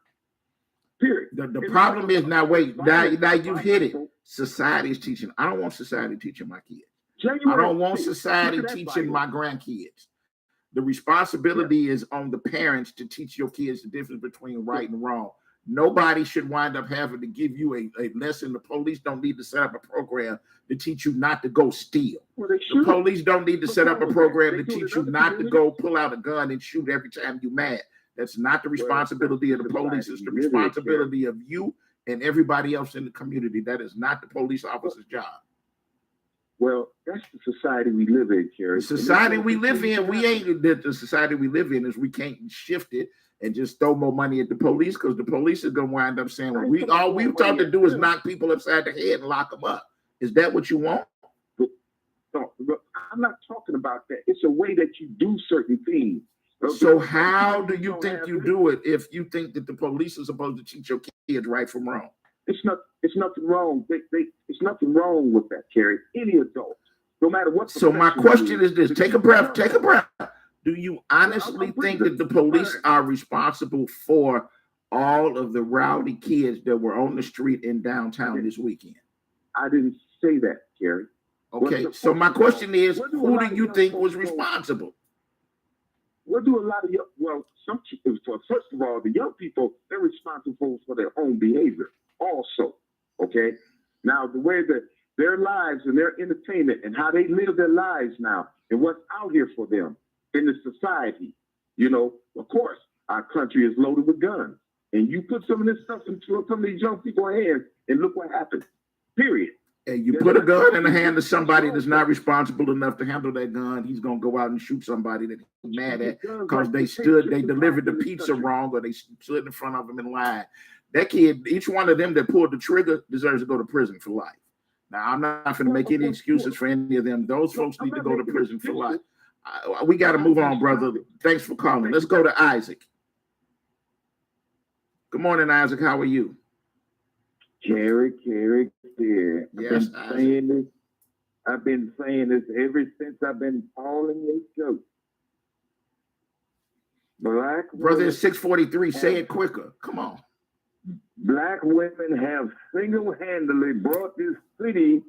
Period. The And problem is now. Wait, now you hit it. Bible, Society is teaching. I don't want society teaching my kids. I January don't want 6th, society look at that teaching Bible. my grandkids. The responsibility is on the parents to teach your kids the difference between right and wrong. Nobody should wind up having to give you a lesson. The police don't need to set up a program to teach you not to go steal. Well, they The should. police don't need to set up a They program to do it teach in you other not to communities. go pull out a gun and shoot every time you're mad. That's not the responsibility of the police. It's the responsibility of you and everybody else in the community. That is not the police officer's job. Well, that's the society we live in, Kerry. The society we live in, the society we live in is we can't shift it and just throw more money at the police, because the police is gonna wind up saying, well, all we've taught to do is knock people upside the head and lock them up. Is that what you want? No, look, I'm not talking about that. It's a way that you do certain things. So how do you think you do it if you think that the police are supposed to teach your kids right from wrong? It's nothing wrong. It's nothing wrong with that, Kerry. Any adult, no matter what. So my profession question you is this: take a breath. Take a breath. Do you honestly think that the police are responsible for all of the rowdy kids that were on the street in downtown this weekend? I didn't say that, Kerry. Okay, so my question is, who do you think was responsible? What do a lot of young, well, some people, first of all, the young people, they're responsible for their own behavior also, okay? Now, the way that their lives and their entertainment and how they live their lives now and what's out here for them in the society, you know, of course, our country is loaded with guns. And you put some of this stuff into some of these young people's hands and look what happens, period. And you put a gun in the hand of somebody that's not responsible enough to handle that gun, he's gonna go out and shoot somebody that he's mad at because they delivered the pizza wrong or they stood in front of him in line. That kid, each one of them that pulled the trigger deserves to go to prison for life. Now, I'm not going to make any excuses for any of them. Those folks need to go to prison for life. We got to move on, brother. Thanks for calling. Let's go to Isaac. Good morning, Isaac. How are you? Kerry. Yes, I've been saying this ever since I've been calling this show. Black brother is 643. Say it quicker. Come on. Black women have single-handedly brought this city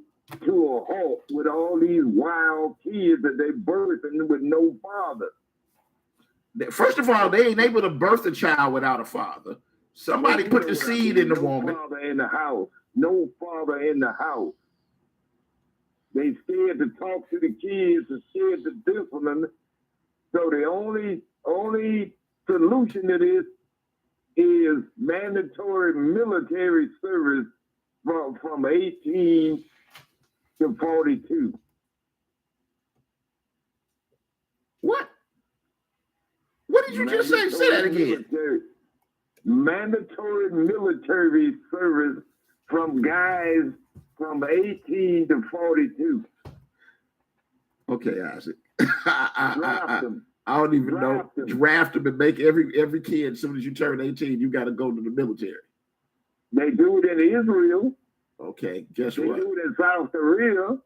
to a halt with all these wild kids that they birthing with no father. First of all, they ain't able to birth a child without a father. Somebody put the seed in the woman. No father in the house. No father in the house. They scared to talk to the kids, and scared to discipline. So the only solution to this is mandatory military service from 18 to 42. What? What did you just say? Say that again. Mandatory military service from guys from 18 to 42. Okay, Isaac. I don't even know. Draft them and make every kid, as soon as you turn 18, you got to go to the military. They do it in Israel. Okay, guess what? They do it in South Korea.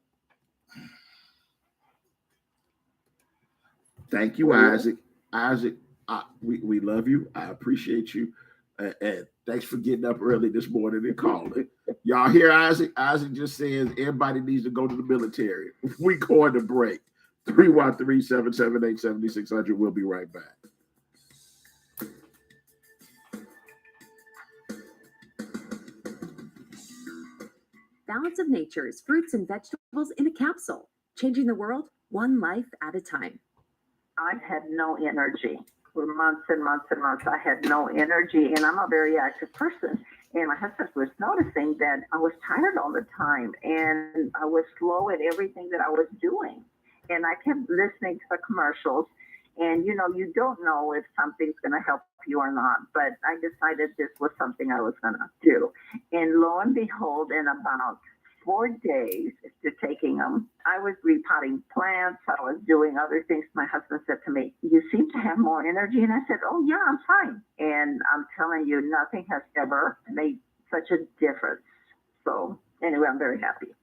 Thank you, Isaac. Isaac, we love you. I appreciate you. And thanks for getting up early this morning and calling. Y'all hear Isaac? Isaac just says everybody needs to go to the military. We going to break. 313-778-7600. We'll be right back. Balance of Nature's fruits and vegetables in a capsule, changing the world one life at a time. I had no energy for months and months and months. I had no energy, and I'm a very active person. And my husband was noticing that I was tired all the time, and I was slow at everything that I was doing. And I kept listening to the commercials, and you don't know if something's going to help you or not. But I decided this was something I was going to do. And lo and behold, in about 4 days to taking them, I was repotting plants. I was doing other things. My husband said to me, "You seem to have more energy." And I said, "Oh yeah, I'm fine." And I'm telling you, nothing has ever made such a difference. So anyway, I'm very happy.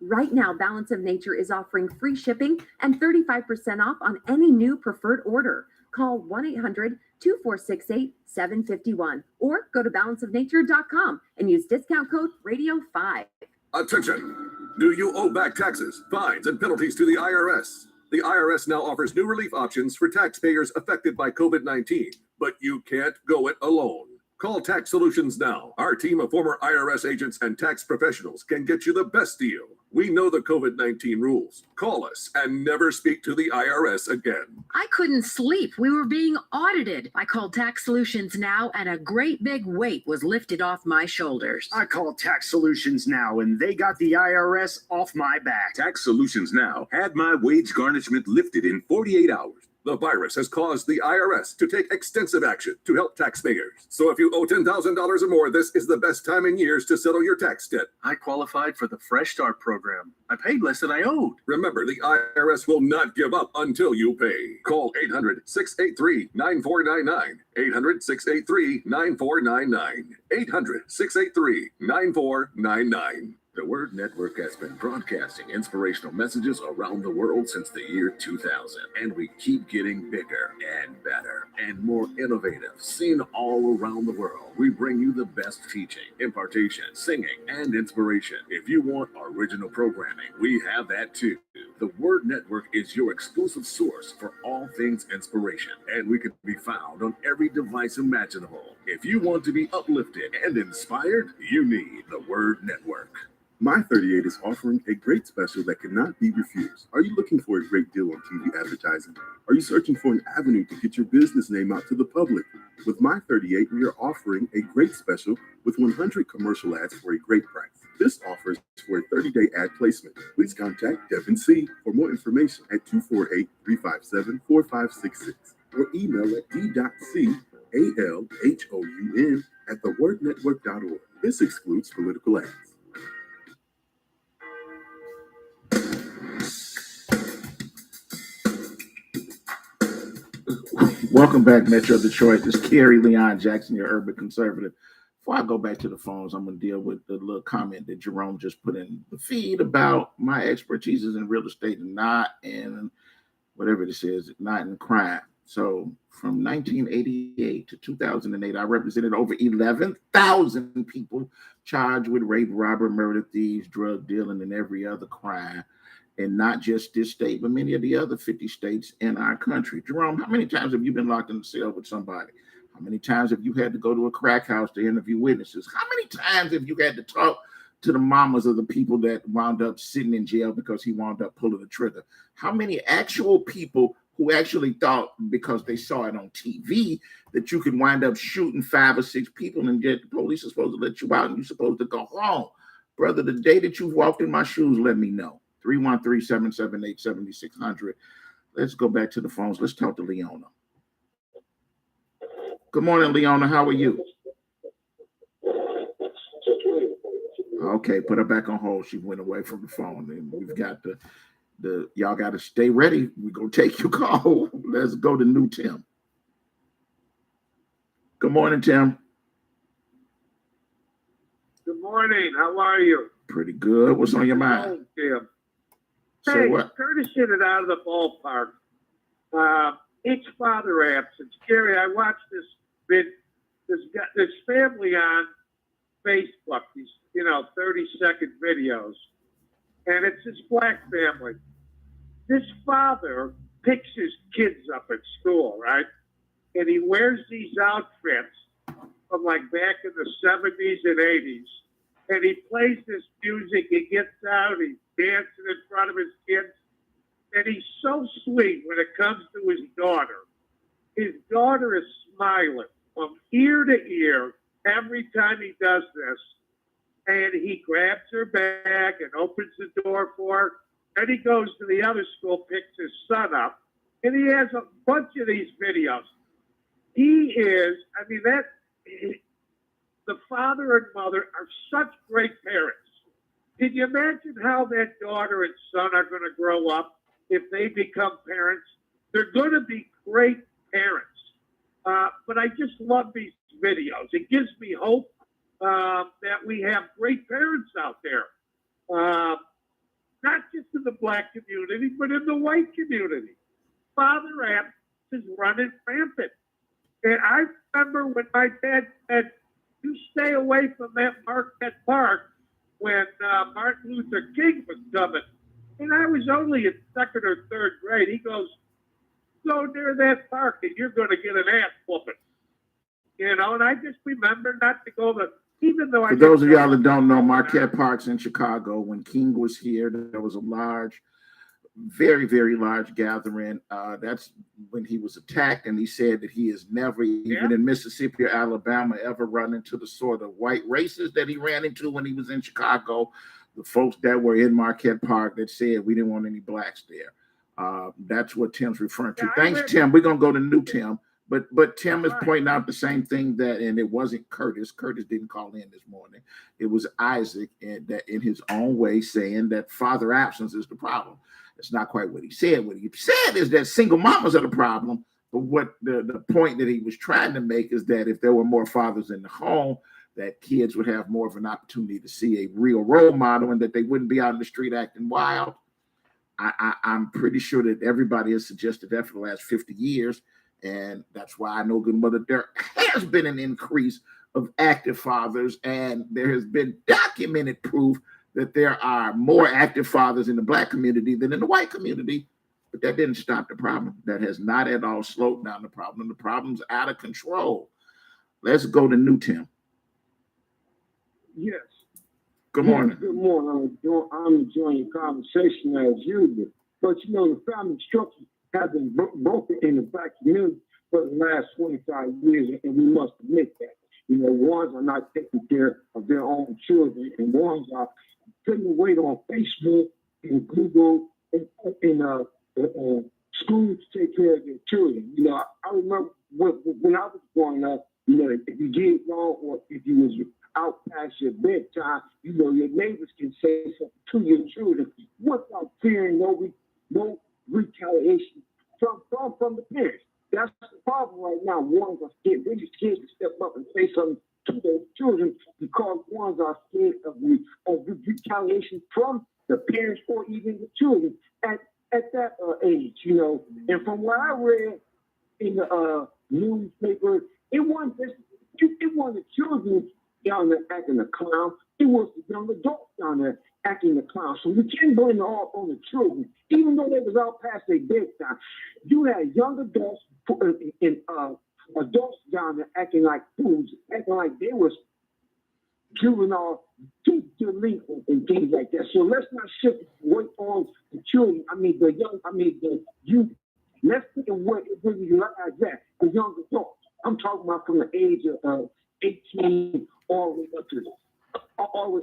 Right now, Balance of Nature is offering free shipping and 35% off on any new preferred order. Call 1-800-2468-751 or go to balanceofnature.com and use discount code RADIO5. Attention! Do you owe back taxes, fines, and penalties to the IRS? The IRS now offers new relief options for taxpayers affected by COVID-19, but you can't go it alone. Call Tax Solutions now. Our team of former IRS agents and tax professionals can get you the best deal. We know the COVID-19 rules. Call us and never speak to the IRS again. I couldn't sleep. We were being audited. I called Tax Solutions Now, and a great big weight was lifted off my shoulders. I called Tax Solutions Now, and they got the IRS off my back. Tax Solutions Now had my wage garnishment lifted in 48 hours. The virus has caused the IRS to take extensive action to help taxpayers. So if you owe $10,000 or more, this is the best time in years to settle your tax debt. I qualified for the Fresh Start program. I paid less than I owed. Remember, the IRS will not give up until you pay. Call 800-683-9499. 800-683-9499. 800-683-9499. The Word Network has been broadcasting inspirational messages around the world since the year 2000, and we keep getting bigger and better and more innovative. Seen all around the world, we bring you the best teaching, impartation, singing, and inspiration. If you want original programming, we have that too. The Word Network is your exclusive source for all things inspiration, and we can be found on every device imaginable. If you want to be uplifted and inspired, you need the Word Network. My 38 is offering a great special that cannot be refused. Are you looking for a great deal on TV advertising? Are you searching for an avenue to get your business name out to the public? With My 38, we are offering a great special with 100 commercial ads for a great price. This offers for a 30-day ad placement. Please contact Devin C. for more information at 248-357-4566 or email at d.calhoun@thewordnetwork.org. This excludes political ads. Welcome back, Metro Detroit. This is Kerry Leon Jackson, your urban conservative. Before I go back to the phones, I'm going to deal with the little comment that Jerome just put in the feed about my expertise is in real estate and not in whatever this is, not in crime. So from 1988 to 2008, I represented over 11,000 people charged with rape, robbery, murder, thieves, drug dealing, and every other crime. And not just this state, but many of the other 50 states in our country. Jerome, how many times have you been locked in the cell with somebody? How many times have you had to go to a crack house to interview witnesses? How many times have you had to talk to the mamas of the people that wound up sitting in jail because he wound up pulling the trigger? How many actual people who actually thought because they saw it on TV that you could wind up shooting 5 or 6 people and yet the police are supposed to let you out and you're supposed to go home? Brother, the day that you've walked in my shoes, let me know. 313-778-7600. Let's go back to the phones. Let's talk to Leona. Good morning, Leona. How are you? Okay, put her back on hold. She went away from the phone. And we've got the y'all got to stay ready. We're going to take your call. Let's go to New Tim. Good morning, Tim. Good morning. How are you? Pretty good. What's on your mind? Tim. So Hey, what? Curtis hit it out of the ballpark. Each father apps. It's scary. I watched this family on Facebook. These 30-second videos, and it's this black family. This father picks his kids up at school, right? And he wears these outfits from like back in the 70s and 80s. And he plays this music. He gets out. He's dancing in front of his kids. And he's so sweet when it comes to his daughter. His daughter is smiling from ear to ear every time he does this. And he grabs her bag and opens the door for her. And he goes to the other school, picks his son up, and he has a bunch of these videos. He is, I mean, the father and mother are such great parents. Can you imagine how that daughter and son are going to grow up if they become parents? They're going to be great parents. But I just love these videos. It gives me hope that we have great parents out there. Not just in the black community, but in the white community. Father apps is running rampant. And I remember when my dad said, you stay away from that Marquette Park when Martin Luther King was coming. And I was only in second or third grade. He goes, go near that park and you're going to get an ass whooping. You know, and I just remember not to go to, even though For those of y'all that don't know, Marquette Park's in Chicago. When King was here, there was a large, very, very large gathering. That's when he was attacked, and he said that he has never, even in Mississippi or Alabama, ever run into the sort of white racists that he ran into when he was in Chicago. The folks that were in Marquette Park that said we didn't want any blacks there. That's what Tim's referring to. Thanks, Tim. We're gonna go to new Tim. But Tim is pointing out the same thing that, and it wasn't Curtis. Curtis didn't call in this morning. It was Isaac, and that in his own way saying that father absence is the problem. It's not quite what he said. What he said is that single mamas are the problem. But what the point that he was trying to make is that if there were more fathers in the home, that kids would have more of an opportunity to see a real role model and that they wouldn't be out in the street acting wild. I'm pretty sure that everybody has suggested that for the last 50 years. And that's why I know good mother, there has been an increase of active fathers, and there has been documented proof that there are more active fathers in the black community than in the white community. But that didn't stop the problem. That has not at all slowed down the problem. The problem's out of control. Let's go to new Tim. Yes. Good morning. Good morning. I'm enjoying your conversation as usual. But you know, the family structure has been broken in the black community for the last 25 years, and we must admit that. You know, ones are not taking care of their own children, and ones are putting the weight on Facebook and Google and schools to take care of their children. You know, I remember when I was growing up, you know, if you get wrong or if you was out past your bedtime, you know, your neighbors can say something to your children without fearing no retaliation from the parents. That's the problem right now. Ones are scared. They're scared to step up and say something to their children because ones are scared of retaliation from the parents or even the children at that age, you know. And from what I read in the newspaper, it wasn't the children down there acting a clown. It was the young adults down there acting the clown. So we can't blame it all on the children, even though they was out past their bedtime. You had young adults and adults down there acting like fools, acting like they was juvenile delinquent and things like that. So let's not shift weight on the children. The youth. Let's think of what it really like that. The young adults. I'm talking about from the age of 18 all the way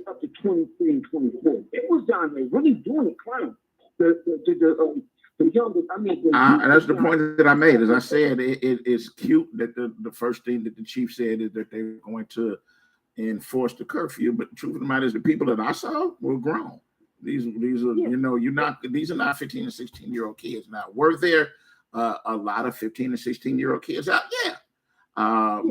up to 23 and 24. It was down there really doing the clown. The younger, and that's the point that I made. As I said, it's cute that the first thing that the chief said is that they're going to enforce the curfew. But the truth of the matter is, the people that I saw were grown. These are these are not 15 and 16-year-old kids. Now, were there a lot of 15 and 16-year-old kids out? Yeah.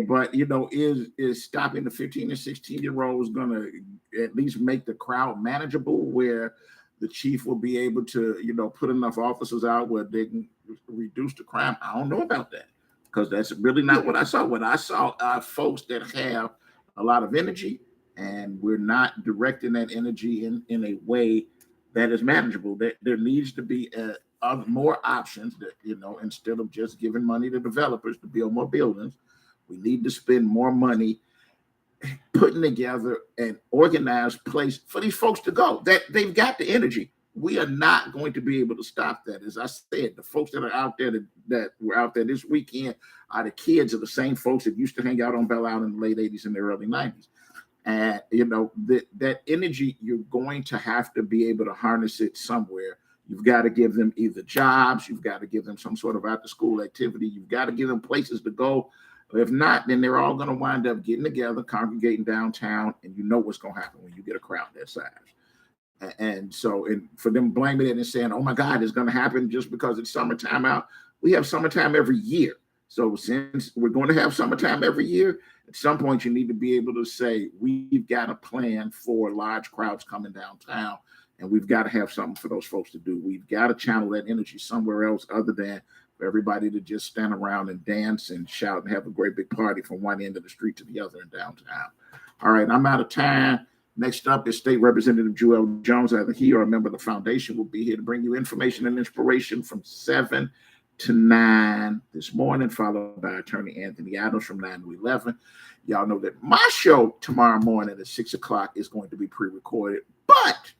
But you know, is stopping the 15 and 16-year-olds going to at least make the crowd manageable, where the chief will be able to, you know, put enough officers out where they can reduce the crime? I don't know about that, because that's really not what I saw. What I saw are folks that have a lot of energy, and we're not directing that energy in a way that is manageable. There needs to be more options that, you know, instead of just giving money to developers to build more buildings, we need to spend more money putting together an organized place for these folks to go. That they've got the energy. we are not going to be able to stop that. As I said, the folks that are out there that were out there this weekend are the kids of the same folks that used to hang out on Belle Island in the late 80s and the early 90s. And, that energy, you're going to have to be able to harness it somewhere. You've got to give them either jobs, you've got to give them some sort of after school activity, you've got to give them places to go. If not, then they're all going to wind up getting together, congregating downtown, and you know what's going to happen when you get a crowd that size. And so, for them blaming it and saying, oh my God, it's going to happen just because it's summertime out. We have summertime every year. So since we're going to have summertime every year, at some point you need to be able to say, we've got a plan for large crowds coming downtown, and we've got to have something for those folks to do. We've got to channel that energy somewhere else other than for everybody to just stand around and dance and shout and have a great big party from one end of the street to the other in downtown. All right, I'm out of time. Next up is State Representative Joel Jones. Either he or a member of the foundation will be here to bring you information and inspiration from 7 to 9 this morning, followed by Attorney Anthony Adams from 9 to 11. Y'all know that my show tomorrow morning at 6 o'clock is going to be pre-recorded, but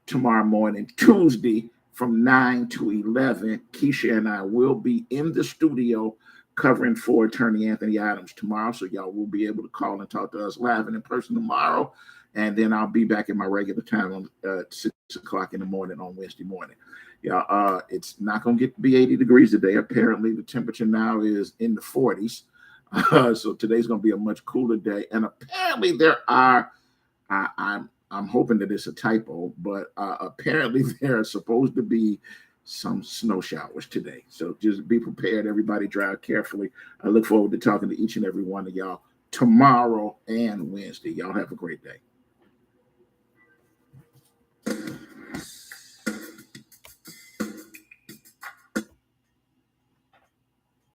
tomorrow morning, Tuesday, from 9 to 11, Keisha and I will be in the studio covering for Attorney Anthony Adams tomorrow. So y'all will be able to call and talk to us live and in person tomorrow. And then I'll be back at my regular time on 6 o'clock in the morning on Wednesday morning. Yeah, it's not going to get to be 80 degrees today. Apparently, the temperature now is in the 40s. So today's going to be a much cooler day. And apparently there are, I'm hoping that it's a typo, but apparently there are supposed to be some snow showers today. So just be prepared. Everybody drive carefully. I look forward to talking to each and every one of y'all tomorrow and Wednesday. Y'all have a great day.